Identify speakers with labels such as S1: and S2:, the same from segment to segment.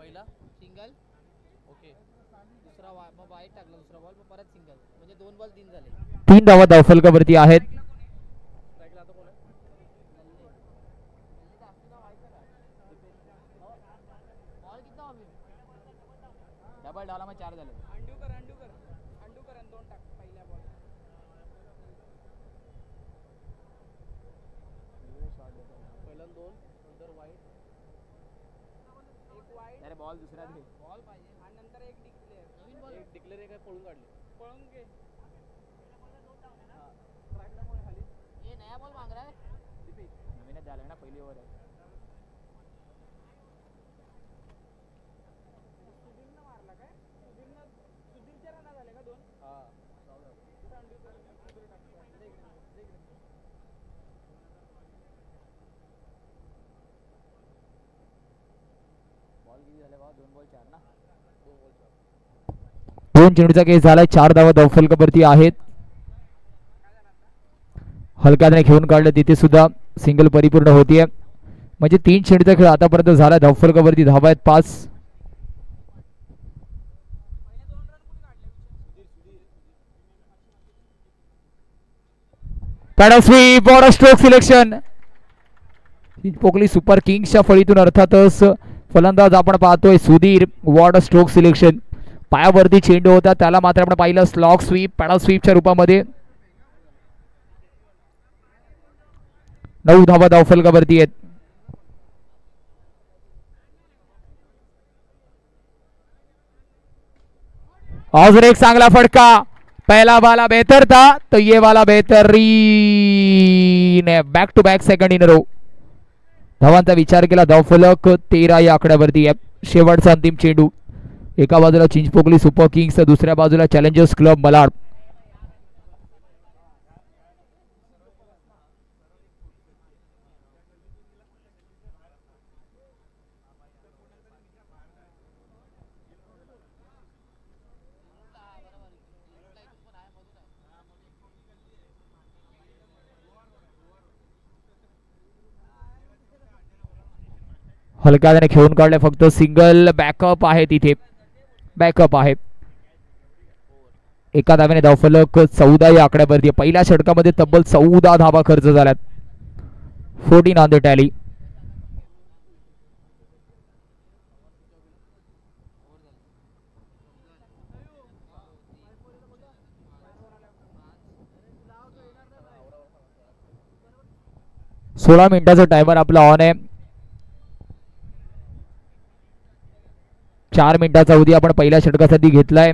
S1: पहिला single okay दुसरा मग white टाकला दुसरा बॉल मग परत सिंगल म्हणजे 2 बॉल 3 झाले.
S2: 3 धावा धावफलकावरती आहेत.
S1: स्ट्राईकला आता कोण आहे? बॉल कितना अभी डबल डाला मग 4 झाले. अंडू कर आणि 2 टाक पहिल्या बॉल पहिला 2 नंतर वाईट एक वाईट अरे बॉल दुसरा दे बॉल पाहिजे आणि नंतर एक डिक्लेअर नवीन बॉल एक डिक्लेअर एक पळून काढले पळून घे स्ट्राईकला कोण खाली ये नया बॉल मांग रहा है नवीनच झालं ना पहिली ओव्हर आहे. सुधीरनं मारला काय सुधीरच्या रना झाले का 2 हा बॉल किती झाले बा 2 बॉल 4 ना 2 बॉल 4
S2: 2 चेंडूचा केस झालाय. 4 धावा धावफलकावरती आहेत. हलक्याने खेळून काढलं तिथे सुद्धा सिंगल परिपूर्ण होतीये. म्हणजे 3 चेंडूचा खेळ आतापर्यंत झाला. धावफलकावरती धावा आहेत 5. पॅडल स्वीप और स्ट्रोक सिलेक्शन. पोकली सुपर किंग्सच्या फळीतून अर्थातच फलंदाज आपण पाहतोय सुधीर. Ward stroke selection. पायावरती चेंडू होता त्याला मात्र आपण पाहिलं स्लॉग स्वीप पॅडल स्वीपच्या रूपामध्ये. 9 धावा धावफलकावरती आहेत. अजून एक चांगला फटका. पहला वाला बेहतर था तो ये वाला बेहतरीन है. Back to back second in row. धावांचा विचार केला धावफलक 13 या आकड्यावरती आहे. शेवटचा अंतिम चेंडू. एका बाजूला चिंचपोकली सुपर किंग्स दुसऱ्या बाजूला चॅलेंजर्स क्लब मलाड. हलक्याने खेळून काढले फक्त सिंगल. बॅकअप आहे तिथे बॅकअप आहे. एका धावेने धावफलक 14 या आकड्यावरती. पहिल्या षटकामध्ये तब्बल 14 धावा खर्च झाल्यात. 14 ऑन द टॅली. सोळा मिनिटाचा टायमर आपला ऑन आहे. 4 मिनिटाचा अवधी आपण पहिल्या षटकासाठी घेतलाय.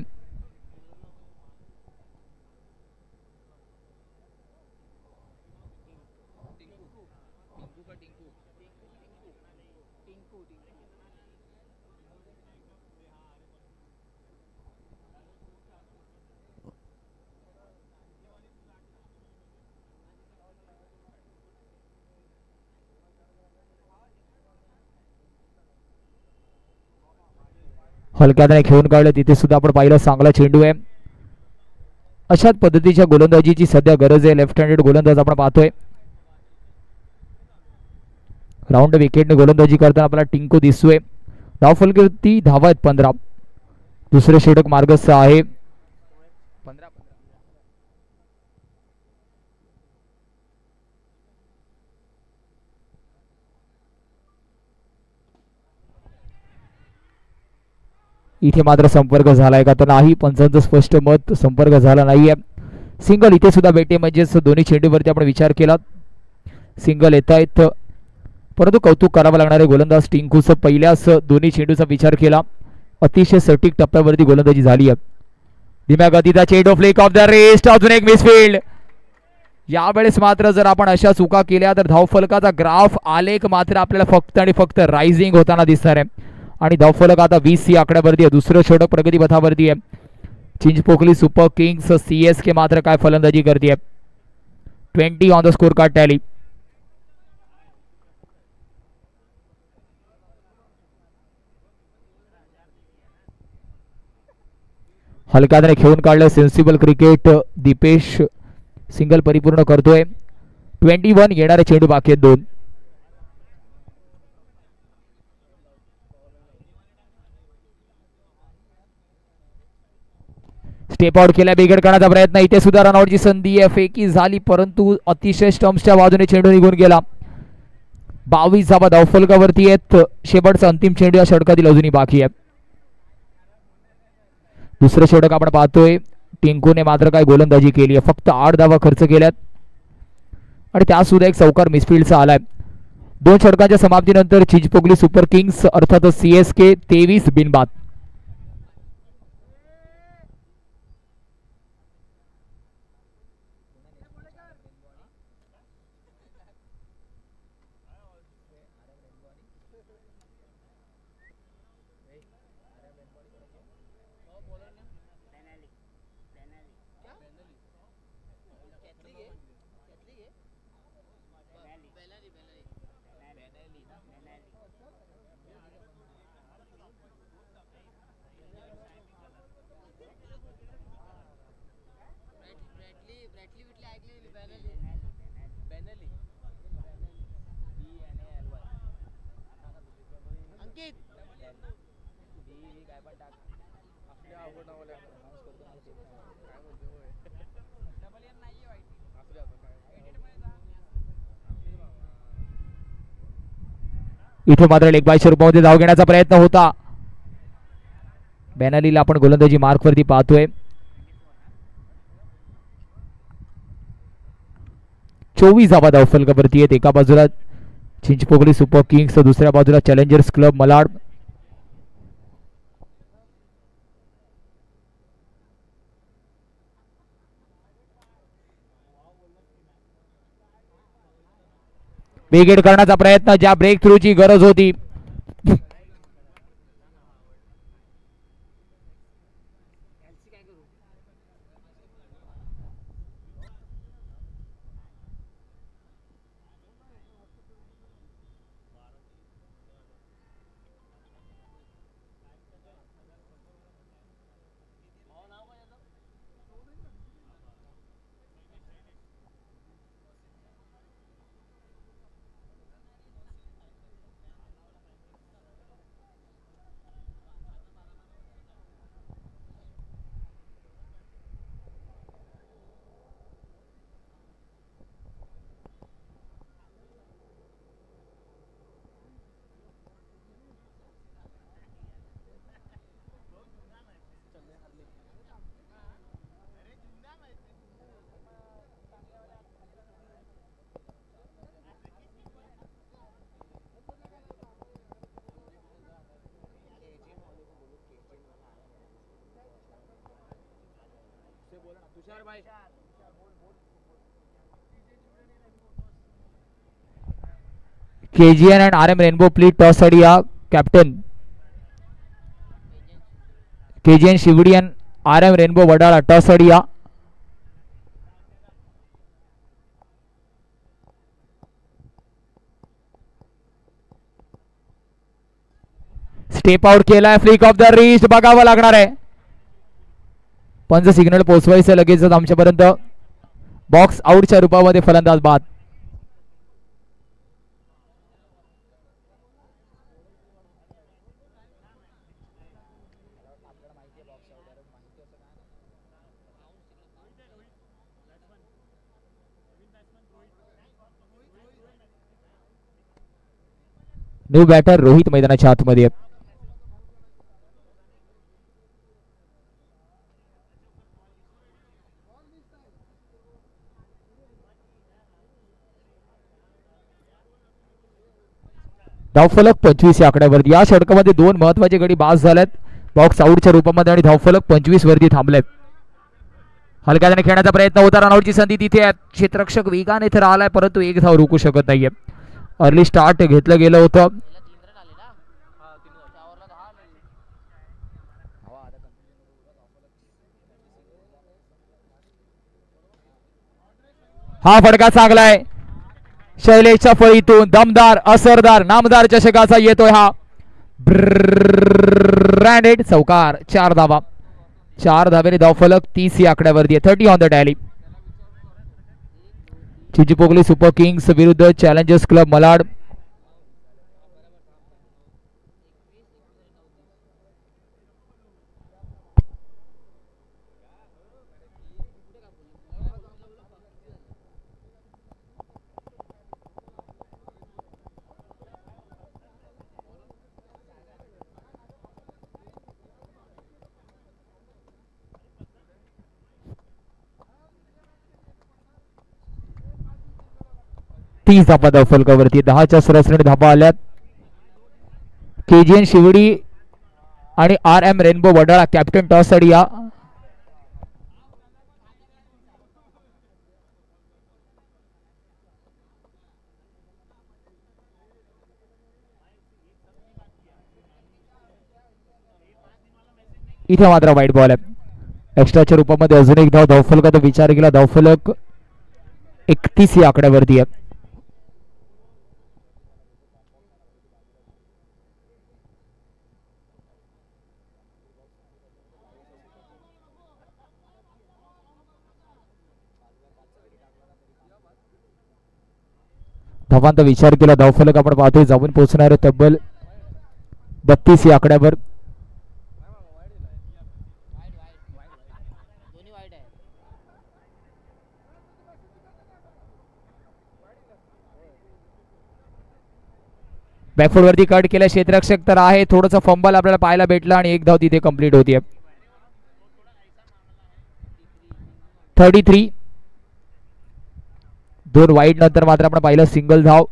S2: हलक्याने खेळून काढलं तिथे सुद्धा आपण पाहिलं चांगला चेंडू आहे. अशाच पद्धतीच्या गोलंदाजीची सध्या गरज आहे. लेफ्ट हँडेड गोलंदाज आपण पाहतोय. राऊंड विकेटने गोलंदाजी करताना आपल्याला टिंकू दिसतोय. धावफलकावरती धावा आहेत 15. दुसरे षटक मार्गस्थ आहे. 15 इथे मात्र संपर्क झालाय का तर नाही. पंचांचं स्पष्ट मत संपर्क झाला नाहीये. सिंगल इथे सुद्धा भेटे म्हणजेच दोन्ही चेंडूवरती आपण विचार केला सिंगल येत आहेत. परंतु कौतुक करावं लागणारे गोलंदाज टिंकूचं पहिल्याच दोन्ही चेंडूचा विचार केला. अतिशय सटीक टप्प्यावरती गोलंदाजी झाली आहे. धीम्या गतीचा चेंडू फ्लिक ऑफ द रेस्ट. अजून एक मिसफील्ड. यावेळेस मात्र जर आपण अशा चुका केल्या तर धावफलकाचा ग्राफ आलेख मात्र आपल्याला फक्त आणि फक्त रायझिंग होताना दिसणार आहे. आणि धावफलक आता 20 या आकड्यावरती आहे. दुसरं षटक प्रगतीपथावरती आहे. चिंचपोकली सुपर किंग्स CSK मात्र काय फलंदाजी करते. 20 on the score card tally. हलक्याने खेळून काढलं सेन्सिबल क्रिकेट. दीपेश सिंगल परिपूर्ण करतोय. 21 येणारे चेंडू बाकी आहेत 2. स्टेप आउट केला, बिगेड करण्याचा प्रयत्न, इथे सुद्धा रनआउटची संधी आहे, फेकी झाली परंतु अतिशय स्टम्प्सच्या बाजूने चेंडू निघून गेला. 22 धावा धावफलकावरती आहेत. शेवटचा अंतिम चेंडू या षटकातील अजूनही बाकी आहे. दुसरं षटक आपण पाहतोय. टिंकूने मात्र काय गोलंदाजी केली आहे, फक्त 8 धावा खर्च केल्यात आणि त्यात सुद्धा एक चौकार मिसफिल्डचा आलाय. 2 षटकांच्या समाप्तीनंतर चिंचपोकली सुपर किंग्स अर्थातच CSK 23 बिनबाद. इथे मात्र लेगबायच्या रूपामध्ये धाव घेण्याचा प्रयत्न होता. बेनालीला आपण गोलंदाजी मार्कवरती पाहतोय. 24 धावा धावफलकावरती आहेत. एका बाजूला चिंचपोकली सुपर किंग्स, दुसऱ्या बाजूला चॅलेंजर्स क्लब मलाड. विकेट करण्याचा प्रयत्न, ज्या ब्रेक थ्रूची गरज होती. KGN and RM Rainbow plead toss area. Captain KGN Sewri and RM Rainbow Wadala toss area. Step out केलाय, फ्लिक ऑफ द रिस्ट बघावं लागणार आहे. पंच सिग्नल पोहोचवायचं लगेचच आमच्यापर्यंत. बॉक्स आउटच्या रूपामध्ये फलंदाज बाद. न्यू बॅटर रोहित मैदानाच्या आतमध्ये. धावफलक 25 या आकड्यावरती. या षटकामध्ये 2 महत्वाचे गडी बाद झालेत बॉक्स आउटच्या रूपामध्ये आणि धावफलक 25 वरती थांबलेत. हलक्याने खेळण्याचा प्रयत्न होता, रनआउटची संधी तिथे आहे. क्षेत्ररक्षक वेगाने इथे राहिलाय परंतु एक धाव रोखू शकत नाहीये. अर्ली स्टार्ट घेतलं गेलं होतं. हा फटका चांगलाय शैलेशच्या फळीतून. दमदार, असरदार, नामदार चषकाचा येतोय हा ब्रँडेड चौकार. 4 धावा. 4 धावेने धावफलक 30 या आकड्यावरती आहे. 30 on the tally. Chinchpokli super Kings विरुद्ध चॅलेंजर्स क्लब मलाड. 30 धाबा धाव फलकावरती. 10च्या सरासरीने धाबा आल्यात. KGN शिवडी आणि RM rainbow Wadala captain toss साठी या. इथे मात्र वाईट बॉल आहे. एक्स्ट्राच्या रूपामध्ये अजून एक धावफलकाचा विचार केला. धावफलक 31 या आकड्यावरती आहे. धावांचा विचार केला. धावफलक आपण पाहतोय जाऊन पोहोचणार तब्बल 32 या आकड्यावर. बॅकफुट वरती कट केलं. क्षेत्ररक्षक तर आहे. थोडंसं फंबल आपल्याला पाहायला भेटलं आणि एक धाव तिथे कंप्लीट होतीये. 33. 2 वाईड नंतर मात्र आपण पाहिलं सिंगल धाव.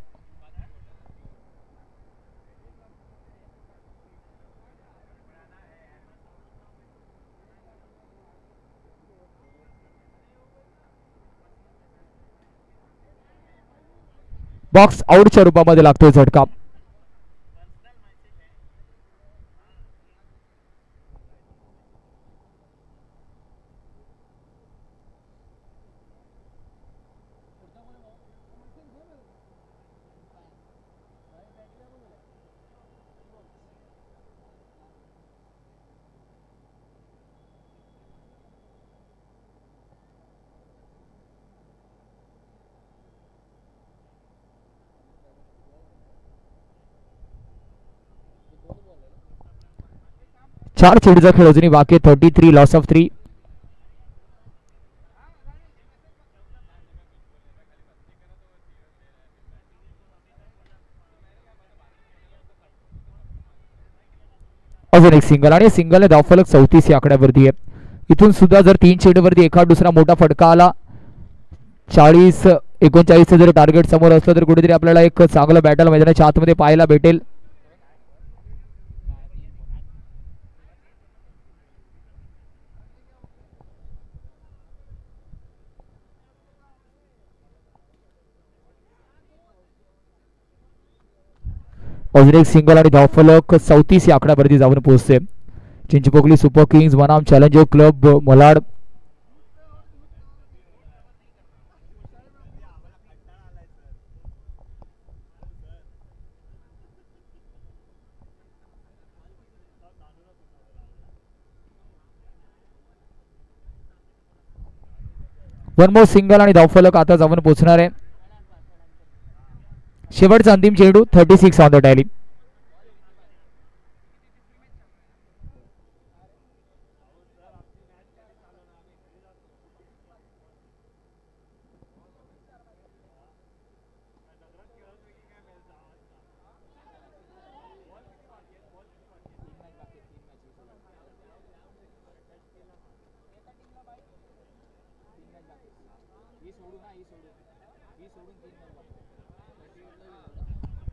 S2: बॉक्स आउटच्या रूपामध्ये लागतोय झटका. चार चेंडूचा खेळ अजूनही बाकी. 33 लॉस ऑफ 3. अजून एक सिंगल आणि सिंगल धावफलक 34 या आकड्यावरती आहे. इथून सुद्धा जर 3 चेंडूवरती एखाद दुसरा मोठा फटका आला 40-39 जर टार्गेट समोर असलं तर कुठेतरी आपल्याला एक चांगलं बॅटल मैदानाच्या आतमध्ये पाहायला भेटेल. अजून एक सिंगल आणि धावफलक 34 या आकड्यावरती जाऊन पोहोचते. चिंचपोकली सुपर किंग्स बनाम challenger club Malad. One more single आणि धावफलक आता जाऊन पोहोचणार आहे. शेवटचा अंतिम चेंडू. 36 on the tally.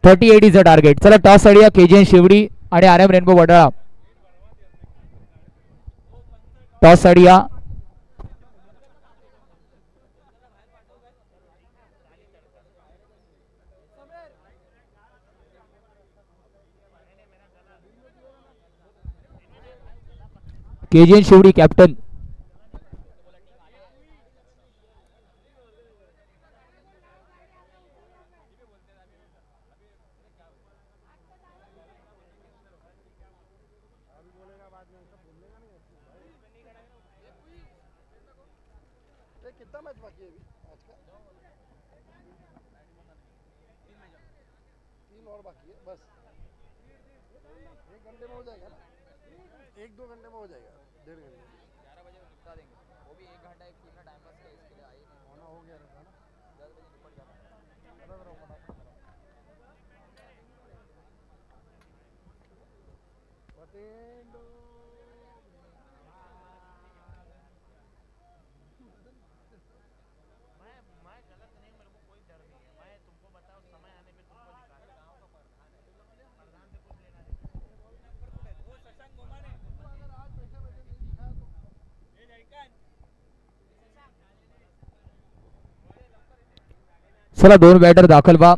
S2: Thirty 38 is the target. चला टॉस साठी KGN शिवडी आणि RM रेनबो वडाळा. टॉस साठी KGN शिवडी कॅप्टन.
S3: कितना मैच बाकी है अभी आज का? 3 और बाकी है बस. 1 घंटे में हो जाएगा ना. 1-2 घंटे में हो जाएगा. 1.5 घंटे
S1: 11 बजे निपटा देंगे. वो भी 1 घंटा एक टीम में टाइम पास किया इसके लिए आई नहीं.
S3: होना हो गया रहता ना.
S1: 10 बजे निपट जाता.
S3: मैं गलत नहीं. मेरे को कोई डर नहीं है. मैं तुमको
S2: चला 2 बॅटर दाखल बा.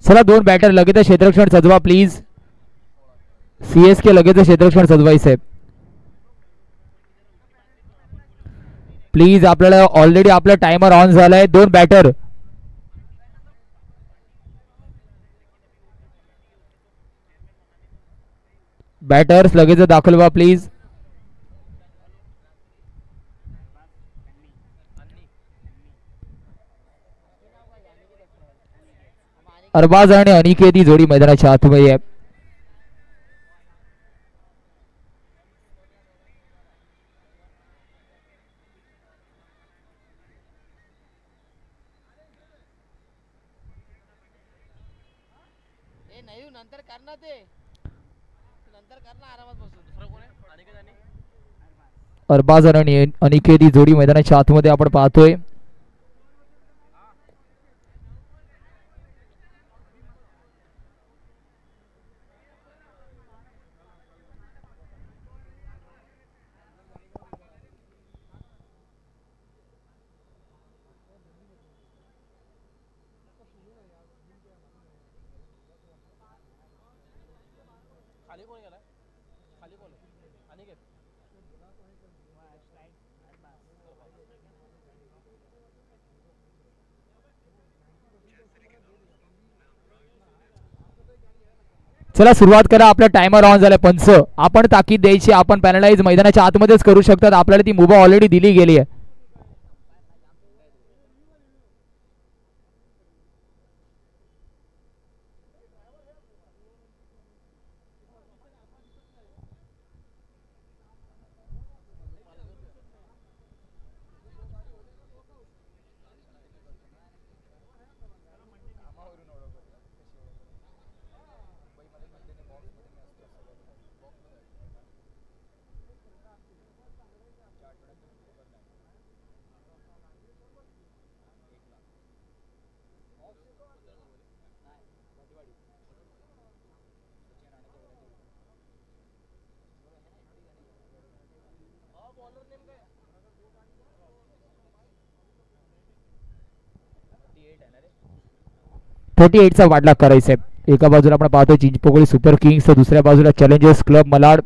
S2: चला 2 बॅटर लगेच क्षेत्ररक्षण सजवा प्लीज. CSK लगेच क्षेत्ररक्षण सजवायचं आहे प्लीज. आपल्याला ऑलरेडी आपला टायमर ऑन झालाय. 2 बॅटर. बॅटर्स लगेच दाखल व्हा प्लीज. अरबाज आणि अनिकेत ही जोडी मैदानाच्या आतमध्ये आहे.
S1: नंतर करणार ते नंतर करणार आरामात बसून. दुसरं कोण आहे? अनिकेत आणि
S2: अरबाज आणि अनिकेत ही जोडी मैदानाच्या आतमध्ये आपण पाहतोय.
S1: खाली कोण गेला? खाली कोण आहे? अनिकेत.
S2: चला सुरुवात करा. आपला टायमर ऑन झालाय. पंच आपण ताकीद द्यायची. आपण पॅनलाइज मैदानाच्या आतमध्येच करू शकतात. आपल्याला ती मुभा ऑलरेडी दिली गेली आहे. थर्टी 38चा वाटलाग करायचा आहे. एका बाजूला आपण पाहतो चिंचपोकळी सुपर किंग्स, तर दुसऱ्या बाजूला चॅलेंजर्स क्लब मलाड.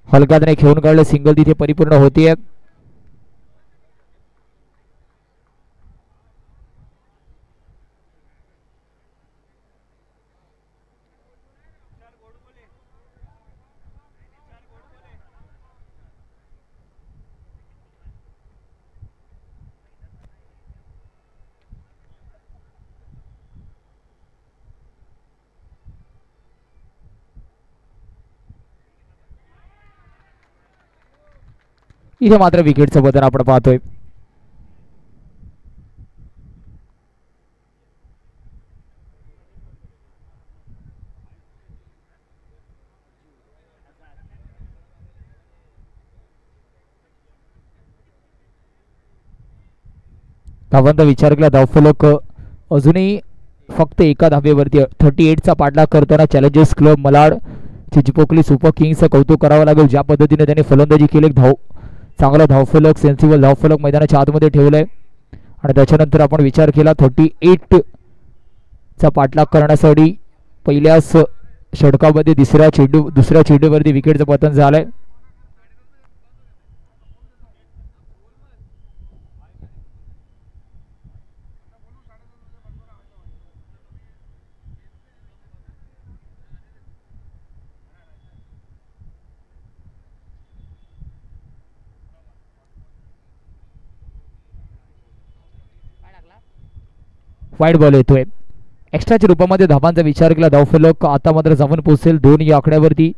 S2: हलकादने खेळून काढलं. सिंगल तिथे परिपूर्ण होतीये. इथे मात्र विकेटचं बदल आपण पाहतोय. धावांचा विचार केला. धावफलक अजूनही फक्त एका धावेवरती. 38चा पाठलाग करताना challengers club Malad Chinchpokli super किंग्सचं कौतुक करावं लागेल. ज्या पद्धतीने त्यांनी फलंदाजी केली. चांगला धावफलक, सेन्सिबल धावफलक मैदानाच्या आतमध्ये ठेवलंय. आणि त्याच्यानंतर आपण विचार केला 38चा पाठलाग करण्यासाठी पहिल्याच षटकामध्ये दुसऱ्या चेंडूवरती विकेटचं पतन झालंय. वाईट बॉल येतोय. एक्स्ट्राच्या रूपामध्ये धाबांचा विचार केला धावफलक आता मात्र जाऊन पोहोचेल 2 या आकड्यावरती.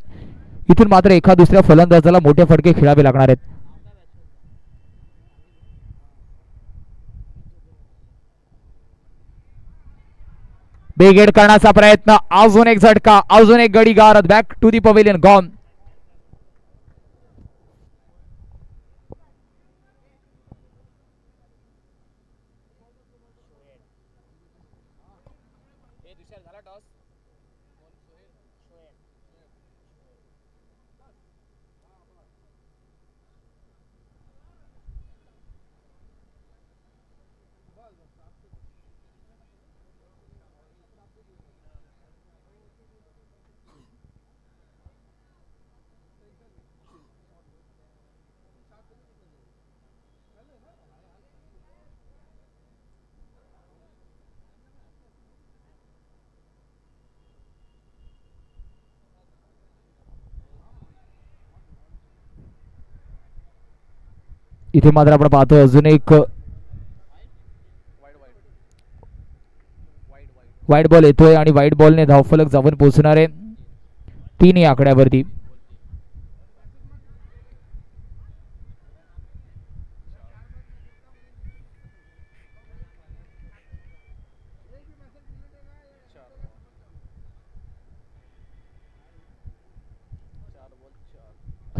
S2: इथून मात्र एका दुसऱ्या फलंदाजाला मोठे फटके खेळावे लागणार आहेत. बेगेड करण्याचा प्रयत्न, अजून एक झटका, अजून एक गडी गारद. Back to the pavilion, gone. इथे मात्र आपण पाहतोय अजून एक वाईट बॉल येतोय आणि वाईट बॉलने धावफलक जाऊन पोहोचणार आहे 3 या आकड्यावरती.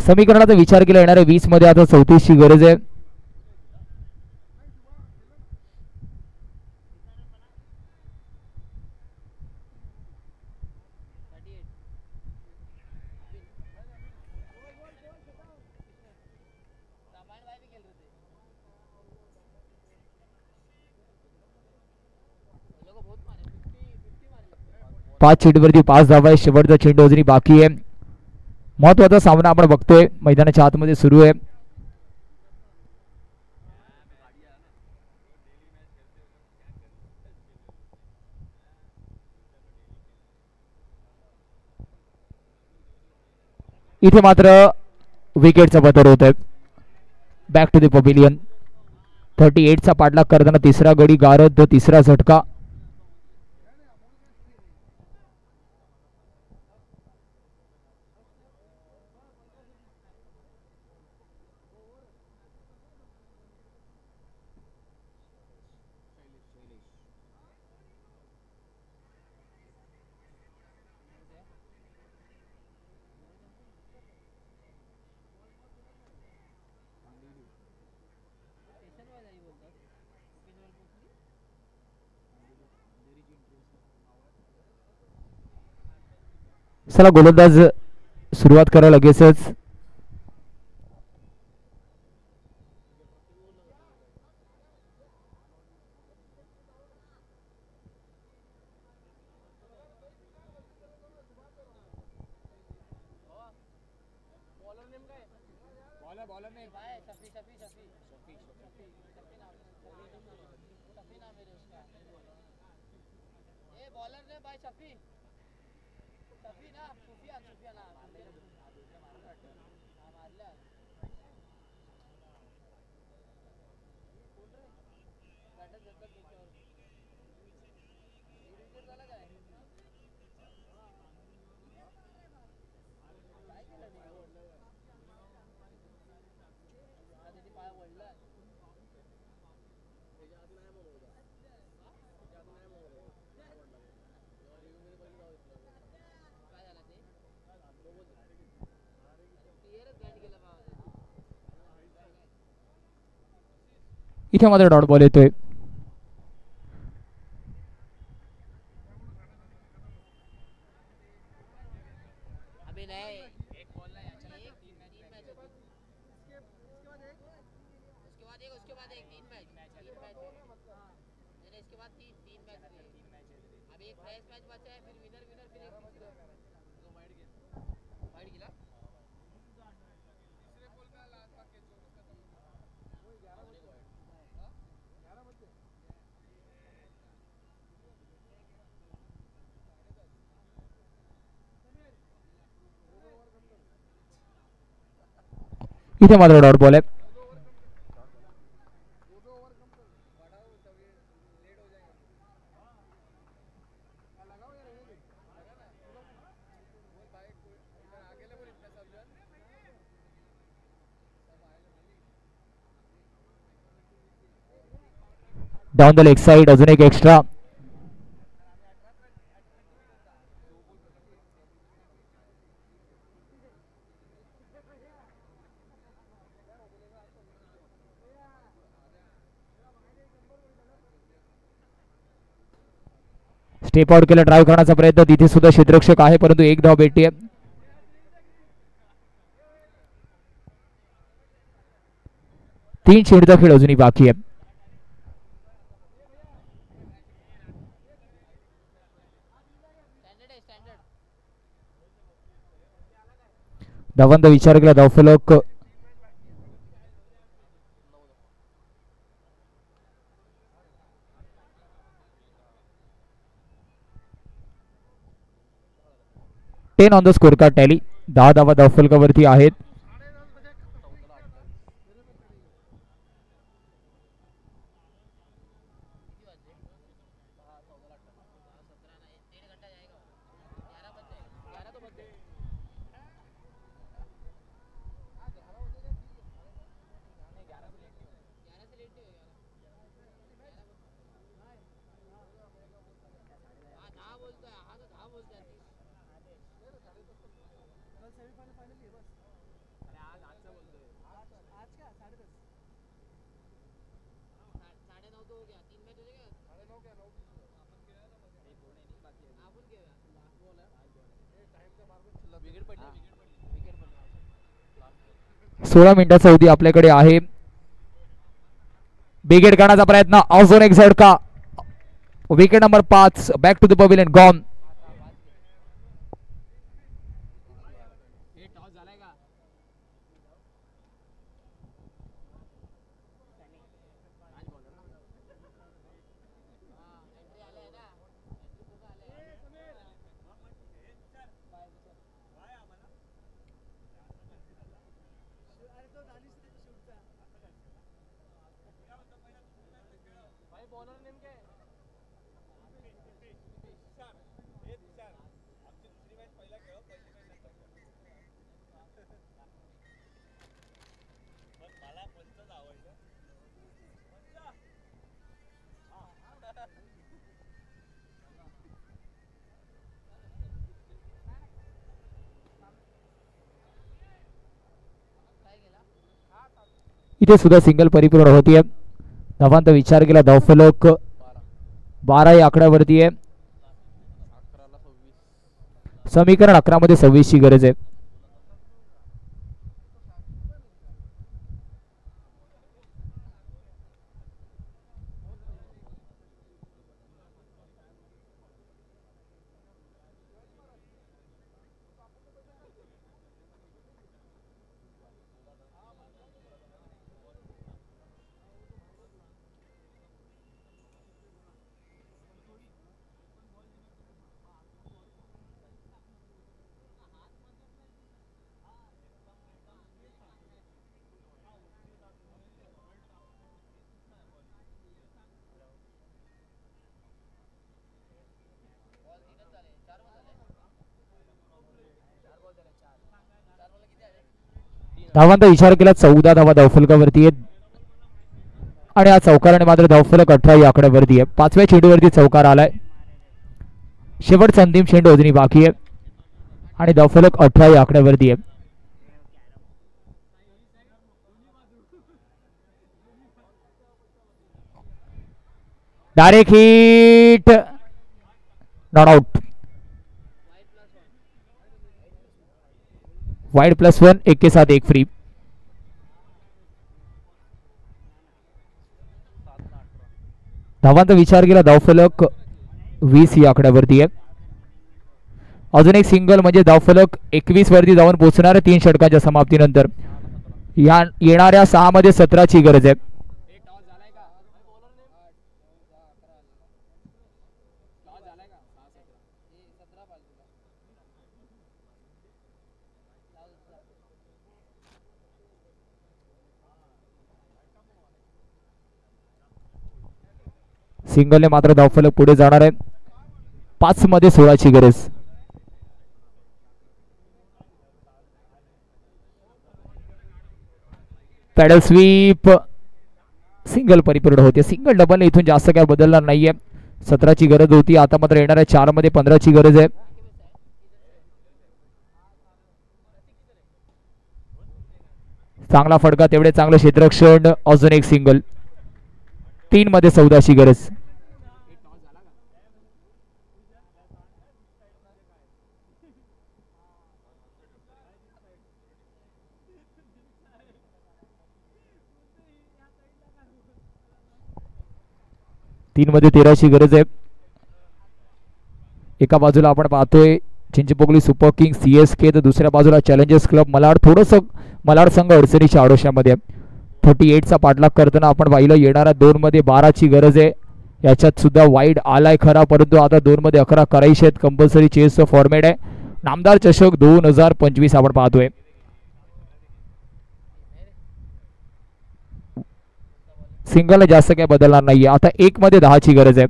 S2: समीकरणाचा विचार केला येणाऱ्या 20 मध्ये आता 34 ची गरज आहे. पाच चेंडूवरती 5 धावा आहे. शेवटचा चेंडू अजूनही बाकी आहे. महत्वाचा सामना आपण बघतोय मैदानाच्या आतमध्ये सुरू आहे. इथे मात्र विकेटचा बदल होत आहे. Back to the pavilion. 38 चा पाठलाग करताना तिसरा गडी गारद, तिसरा झटका. चला गोलंदाज सुरुवात करा लगेचच. इथे मात्र डॉट बॉल येतोय. इथे मात्र डॉट बॉल आहे. डाऊन द लेग साइड, अजून एक एक्स्ट्रा. स्टेप आउट केला, ड्राईव्ह करण्याचा प्रयत्न, तिथे सुद्धा क्षेत्ररक्षक आहे परंतु एक धाव भेटते. 3 चेंडूचा खेळ अजूनही बाकी आहे. धावांचा विचार केला, धावफलक 10 on the score card tally. 10 धावा धावफलकावरती आहेत. सोळा मिनिटाचा अवधी आपल्याकडे आहे. बिगेट करण्याचा प्रयत्न, अजून एक झटका. Wicket number 5 back to the pavilion, gone. इथे सुद्धा सिंगल परिपूर्ण होतीये. धावांचा विचार केला, धावफलक 12 या आकड्यावरती आहे. समीकरण 11 मध्ये 26 ची गरज आहे. धावांचा विचार केला, 14 धावा धावफलकावरती आहेत आणि या चौकाराने मात्र धावफलक 18 या आकड्यावरती आहे. 5व्या चेंडूवरती चौकार आलाय. शेवटचा अंतिम चेंडू अजूनही बाकी आहे आणि धावफलक 18 या आकड्यावरती आहे. Direct hit, not out. Wide +1, 1 के साथ 1 फ्री. धावांचा विचार केला, धावफलक 20 या आकड्यावरती आहे. अजून एक सिंगल म्हणजे धावफलक 21 वरती जाऊन पोहोचणार 3 षटकांच्या समाप्तीनंतर. या येणाऱ्या 6 मध्ये 17 ची गरज आहे. सिंगलने मात्र धावफलक पुढे जाणार आहे. 5 मध्ये 16 ची गरज. पॅडल स्वीप, सिंगल परिपूर्ण होते. सिंगल डबल इथून जास्त काय बदलणार नाहीये. 17ची गरज होती, आता मात्र येणाऱ्या 4 मध्ये 15ची गरज आहे. चांगला फटका, तेवढे चांगलं क्षेत्ररक्षण, अजून एक सिंगल. 3 मध्ये 14ची गरज. तीन मध्ये 13ची गरज आहे. एका बाजूला आपण पाहतोय चिंचपोकली सुपर किंग CSK, तर दुसऱ्या बाजूला चॅलेंजर्स क्लब मलाड. थोडंसं मलाड संघ अडचणीच्या आडोशामध्ये. 38चा पाठलाग करताना आपण पाहिलं. येणाऱ्या 2 मध्ये 12ची गरज आहे. याच्यात सुद्धा वाईड आलाय खरा, परंतु आता 2 मध्ये 11 करायचे आहेत. कंपल्सरी चेसचं फॉर्मॅट आहे. नामदार चषक 2025 आपण पाहतोय. सिंगलला जास्त काय बदलणार नाहीये. आता 1 मध्ये 10ची गरज आहे.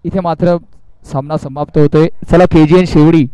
S2: इथे मात्र सामना समाप्त होतोय. चला KGN शेवडी